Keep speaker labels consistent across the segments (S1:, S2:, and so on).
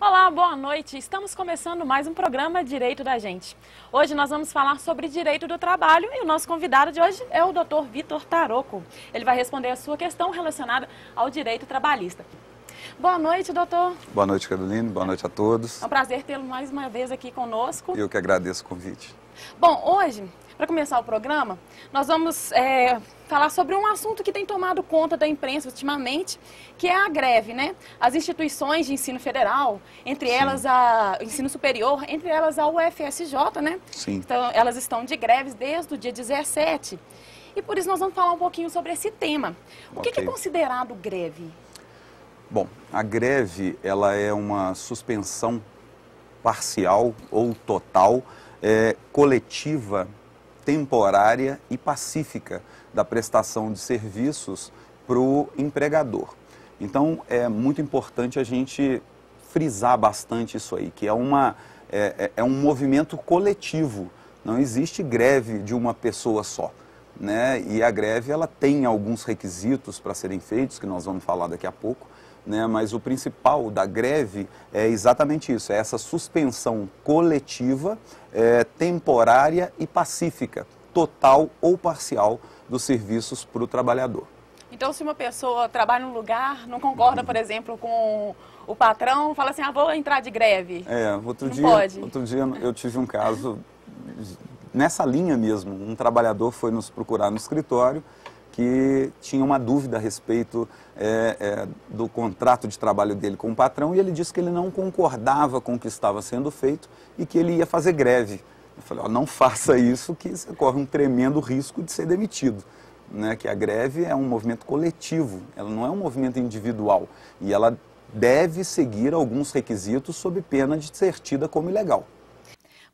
S1: Olá, boa noite. Estamos começando mais um programa Direito da Gente. Hoje nós vamos falar sobre direito do trabalho e o nosso convidado de hoje é o Dr. Vitor Taroco. Ele vai responder a sua questão relacionada ao direito trabalhista. Boa noite, doutor.
S2: Boa noite, Caroline. Boa noite a todos.
S1: É um prazer tê-lo mais uma vez aqui conosco.
S2: Eu que agradeço o convite.
S1: Bom, hoje, para começar o programa, nós vamos falar sobre um assunto que tem tomado conta da imprensa ultimamente, que é a greve, né? As instituições de ensino federal, entre elas o ensino superior, entre elas a UFSJ, né?
S2: Sim.
S1: Então, elas estão de greves desde o dia 17. E por isso nós vamos falar um pouquinho sobre esse tema. O que é considerado greve?
S2: Bom, a greve, ela é uma suspensão parcial ou total, coletiva, temporária e pacífica da prestação de serviços para o empregador. Então, é muito importante a gente frisar bastante isso aí, que é um movimento coletivo, não existe greve de uma pessoa só, né? E a greve, ela tem alguns requisitos para serem feitos, que nós vamos falar daqui a pouco, né? Mas o principal da greve é exatamente isso, é essa suspensão coletiva, temporária e pacífica, total ou parcial dos serviços para o trabalhador.
S1: Então, se uma pessoa trabalha num lugar, não concorda, por exemplo, com o patrão, fala assim, vou entrar de greve.
S2: Outro dia eu tive um caso nessa linha mesmo. Um trabalhador foi nos procurar no escritório que tinha uma dúvida a respeito do contrato de trabalho dele com o patrão e ele disse que ele não concordava com o que estava sendo feito e que ele ia fazer greve. Eu falei, não faça isso que você corre um tremendo risco de ser demitido. Né? Que a greve é um movimento coletivo, ela não é um movimento individual e ela deve seguir alguns requisitos sob pena de ser tida como ilegal.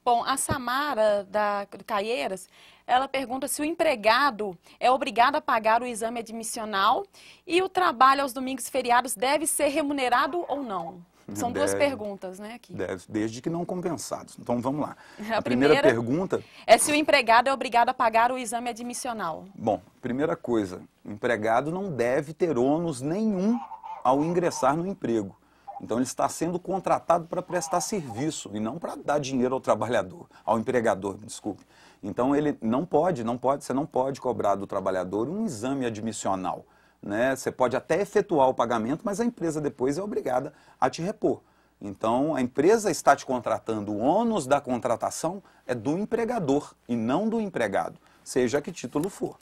S1: Bom, a Samara da Caieiras, ela pergunta se o empregado é obrigado a pagar o exame admissional e o trabalho aos domingos e feriados deve ser remunerado ou não? São duas perguntas, né? Aqui.
S2: Deve, desde que não compensados. Então, vamos lá. A primeira pergunta
S1: é se o empregado é obrigado a pagar o exame admissional.
S2: Bom, primeira coisa, o empregado não deve ter ônus nenhum ao ingressar no emprego. Então, ele está sendo contratado para prestar serviço e não para dar dinheiro ao trabalhador, ao empregador, desculpe. Então, ele você não pode cobrar do trabalhador um exame admissional. Né? Você pode até efetuar o pagamento, mas a empresa depois é obrigada a te repor. Então, a empresa está te contratando, o ônus da contratação é do empregador e não do empregado, seja que título for.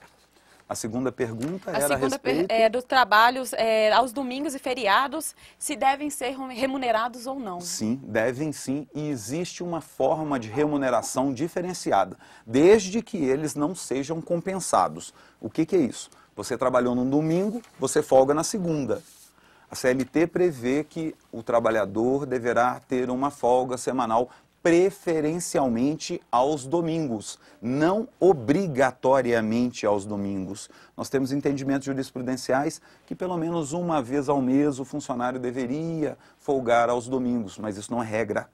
S2: A segunda pergunta era a respeito...
S1: dos trabalhos aos domingos e feriados, se devem ser remunerados ou não.
S2: Sim, devem sim, e existe uma forma de remuneração diferenciada, desde que eles não sejam compensados. O que é isso? Você trabalhou no domingo, você folga na segunda. A CLT prevê que o trabalhador deverá ter uma folga semanal preferencialmente aos domingos, não obrigatoriamente aos domingos. Nós temos entendimentos jurisprudenciais que pelo menos uma vez ao mês o funcionário deveria folgar aos domingos, mas isso não é regra.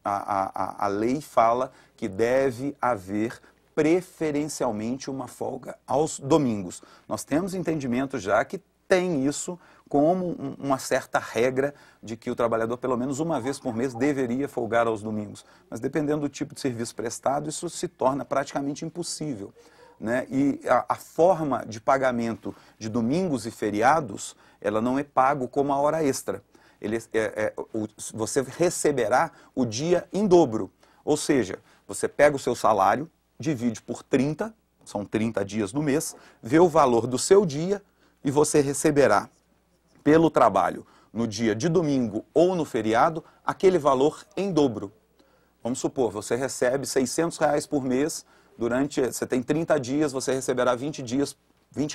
S2: A lei fala que deve haver preferencialmente uma folga aos domingos. Nós temos entendimento já que tem isso como uma certa regra de que o trabalhador pelo menos uma vez por mês deveria folgar aos domingos. Mas dependendo do tipo de serviço prestado, isso se torna praticamente impossível. Né? E a forma de pagamento de domingos e feriados, ela não é pago como a hora extra. Você receberá o dia em dobro. Ou seja, você pega o seu salário, divide por 30, são 30 dias no mês, vê o valor do seu dia e você receberá pelo trabalho no dia de domingo ou no feriado aquele valor em dobro. Vamos supor, você recebe R$600 por mês, você tem 30 dias, você receberá 20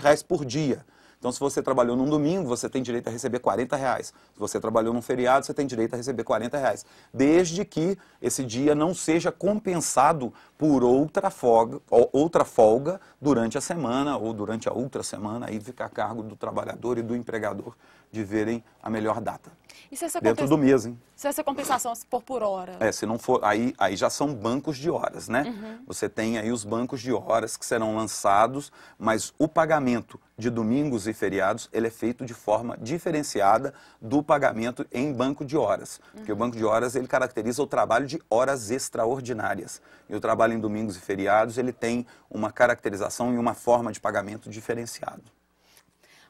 S2: reais por dia. Então, se você trabalhou num domingo, você tem direito a receber R$40. Se você trabalhou num feriado, você tem direito a receber R$40. Desde que esse dia não seja compensado por outra folga durante a semana ou durante a outra semana. Aí fica a cargo do trabalhador e do empregador de verem a melhor data.
S1: E se essa
S2: dentro do mês, hein?
S1: Se essa compensação for por hora?
S2: Se não for, aí já são bancos de horas, né? Você tem aí os bancos de horas que serão lançados, mas o pagamento de domingos e feriados, ele é feito de forma diferenciada do pagamento em banco de horas. Porque o banco de horas, ele caracteriza o trabalho de horas extraordinárias. E o trabalho em domingos e feriados, ele tem uma caracterização e uma forma de pagamento diferenciado.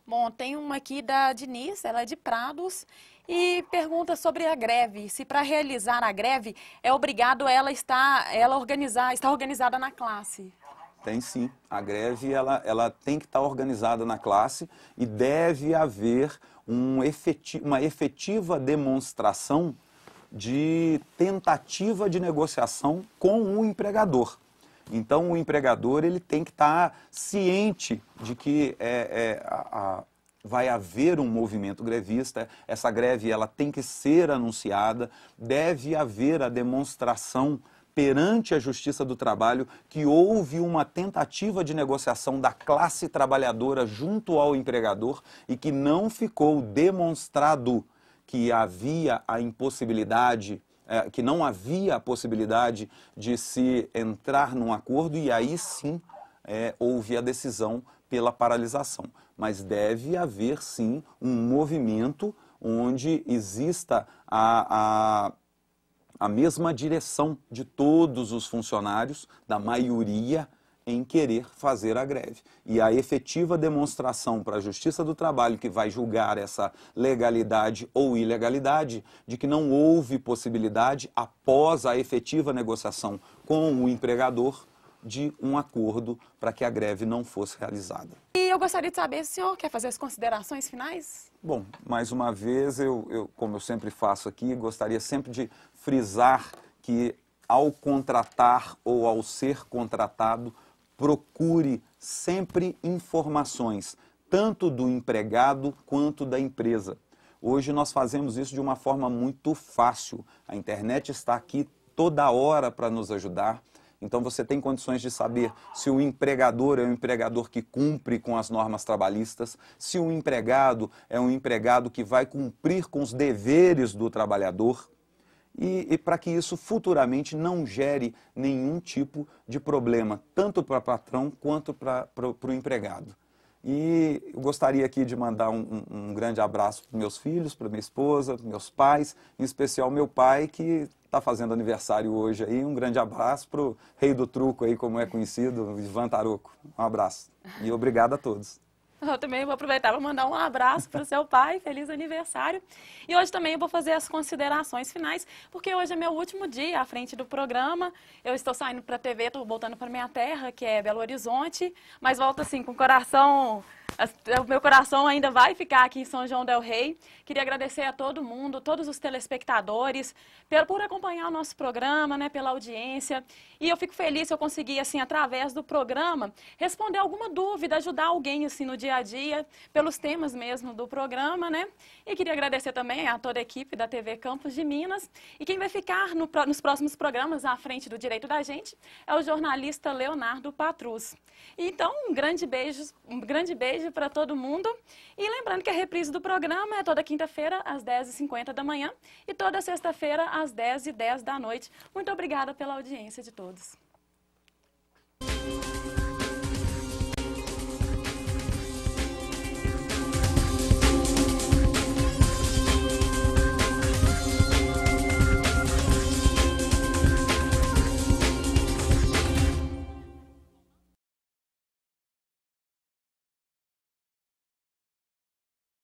S1: Bom, tem uma aqui da Diniz, ela é de Prados, e pergunta sobre a greve. Se para realizar a greve é obrigado ela estar organizada na classe.
S2: Tem sim. A greve ela tem que estar organizada na classe e deve haver uma efetiva demonstração de tentativa de negociação com o empregador. Então, o empregador ele tem que estar ciente de que vai haver um movimento grevista, essa greve ela tem que ser anunciada, deve haver a demonstração perante a Justiça do Trabalho que houve uma tentativa de negociação da classe trabalhadora junto ao empregador e que não ficou demonstrado que havia a impossibilidade, que não havia a possibilidade de se entrar num acordo e aí sim houve a decisão pela paralisação. Mas deve haver sim um movimento onde exista a mesma direção de todos os funcionários, da maioria, em querer fazer a greve. E a efetiva demonstração para a Justiça do Trabalho, que vai julgar essa legalidade ou ilegalidade, de que não houve possibilidade, após a efetiva negociação com o empregador, de um acordo para que a greve não fosse realizada.
S1: E eu gostaria de saber se o senhor quer fazer as considerações finais?
S2: Bom, mais uma vez, como eu sempre faço aqui, gostaria sempre de frisar que ao contratar ou ao ser contratado, procure sempre informações, tanto do empregado quanto da empresa. Hoje nós fazemos isso de uma forma muito fácil. A internet está aqui toda hora para nos ajudar. Então você tem condições de saber se o empregador é um empregador que cumpre com as normas trabalhistas, se o empregado é um empregado que vai cumprir com os deveres do trabalhador, e para que isso futuramente não gere nenhum tipo de problema, tanto para o patrão quanto para o empregado. E eu gostaria aqui de mandar um grande abraço para meus filhos, para minha esposa, para meus pais, em especial meu pai, que está fazendo aniversário hoje aí. Um grande abraço para o rei do truco aí, como é conhecido, Ivan Taruco. Um abraço e obrigado a todos.
S1: Eu também vou aproveitar para mandar um abraço para o seu pai, feliz aniversário. E hoje também eu vou fazer as considerações finais, porque hoje é meu último dia à frente do programa. Eu estou saindo para a TV, estou voltando para minha terra, que é Belo Horizonte, mas volto assim com o coração... O meu coração ainda vai ficar aqui em São João del Rei. Queria agradecer a todo mundo, todos os telespectadores, por acompanhar o nosso programa, né, pela audiência. E eu fico feliz se eu conseguir, assim, através do programa, responder alguma dúvida, ajudar alguém, assim, no dia a dia, pelos temas mesmo do programa, né? E queria agradecer também a toda a equipe da TV Campos de Minas. E quem vai ficar nos próximos programas à frente do Direito da Gente é o jornalista Leonardo Patrus. Então, um grande beijo para todo mundo. E lembrando que a reprise do programa é toda quinta-feira, às 10h50 da manhã, e toda sexta-feira, às 10h10 da noite. Muito obrigada pela audiência de todos.